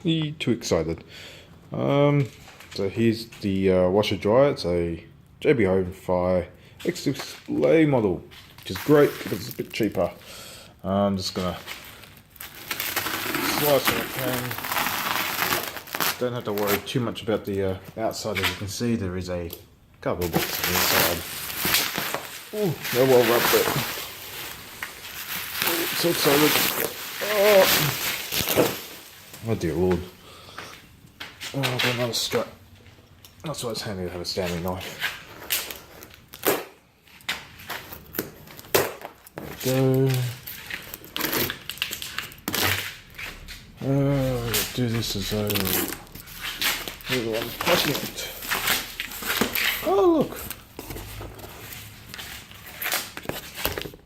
Too excited. So here's the washer dryer. It's a JB Hi-Fi X display model, which is great because it's a bit cheaper. I'm just gonna slice it open. Don't have to worry too much about the outside. As you can see, there is a cardboard box on the inside. Oh, they're well wrapped it. Oh, so excited. Oh dear Lord. Oh, I've got another strap. That's why it's handy to have a standing knife. There we go. Let's do this as though we're the one cutting it. Oh, look.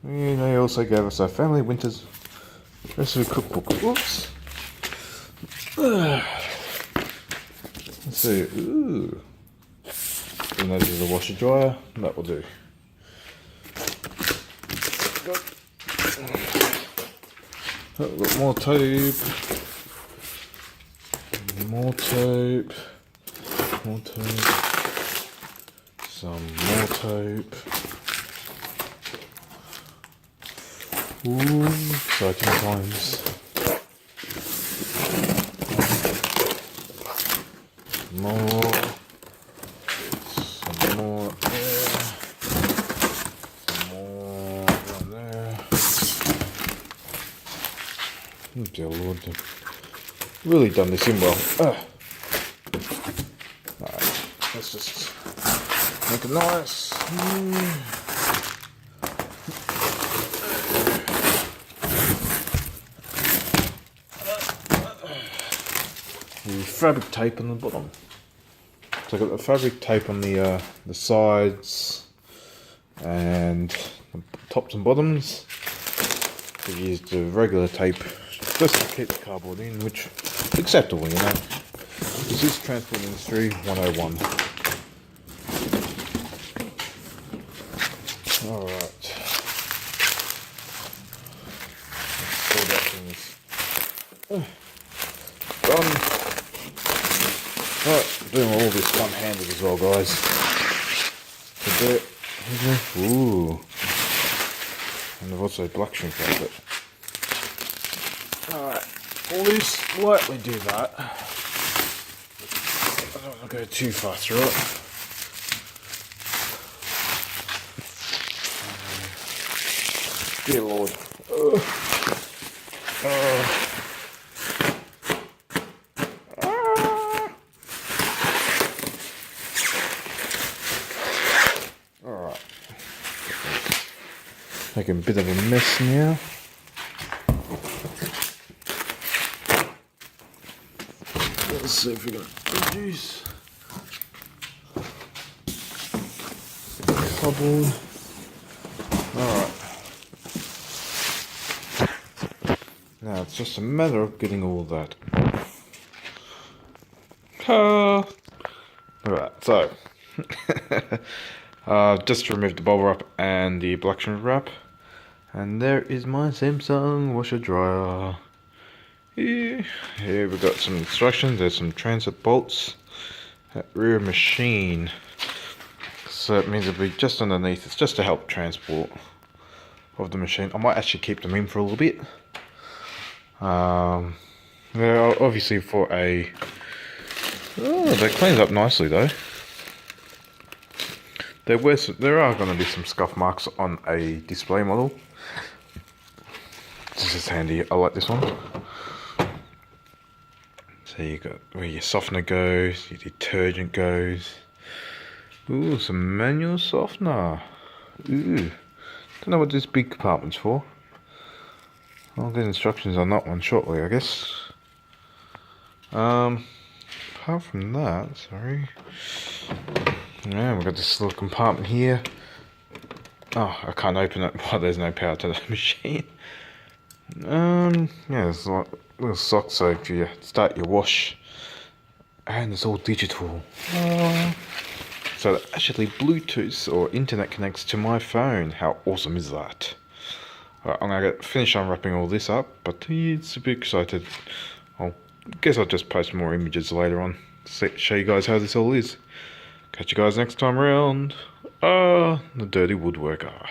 And they also gave us our family winter's recipe cookbook. Whoops. Let's see. Ooh. And that is a washer dryer. That will do. Got more tape. More tape. More tape. Some more tape. Ooh, exciting times. More. Some more up there. Some more down there. Oh dear Lord, they've really done this in well. Alright, let's just make it nice. The fabric tape on the bottom. So I've got the fabric tape on the sides and the tops and bottoms. We used the regular tape just to keep the cardboard in, which is acceptable, you know. This is Transport Industry 101. Alright. Let's see that thing is done. Right, doing all this one-handed as well, guys. Ooh. And I've also black shrink wrapped it. Alright, we'll just lightly do that. I don't want to go too far through it. Dear Lord. Alright. Making a bit of a mess now. Let's see if we can reduce cardboard. Alright. Now it's just a matter of getting all that. Alright, so just removed the bubble wrap and the black shrink wrap. And there is my Samsung washer dryer. Here we've got some instructions. There's some transit bolts at rear machine. So it means it'll be just underneath. It's just to help transport of the machine. I might actually keep them in for a little bit. They're obviously for a... Oh, they cleaned up nicely though. There are going to be some scuff marks on a display model. This is handy. I like this one. So you got where your softener goes, your detergent goes. Ooh, some manual softener. Ooh, don't know what this big compartment's for. I'll get instructions on that one shortly, I guess. Apart from that, sorry. Yeah, we've got this little compartment here. Oh, I can't open it while there's no power to the machine. Yeah, there's like little socks, so if you start your wash, and it's all digital. So that actually Bluetooth or internet connects to my phone. How awesome is that? Alright, I'm gonna finish unwrapping all this up, but it's a bit excited. I'll guess I'll just post more images later on. Show you guys how this all is. Catch you guys next time around. The dirty woodworker.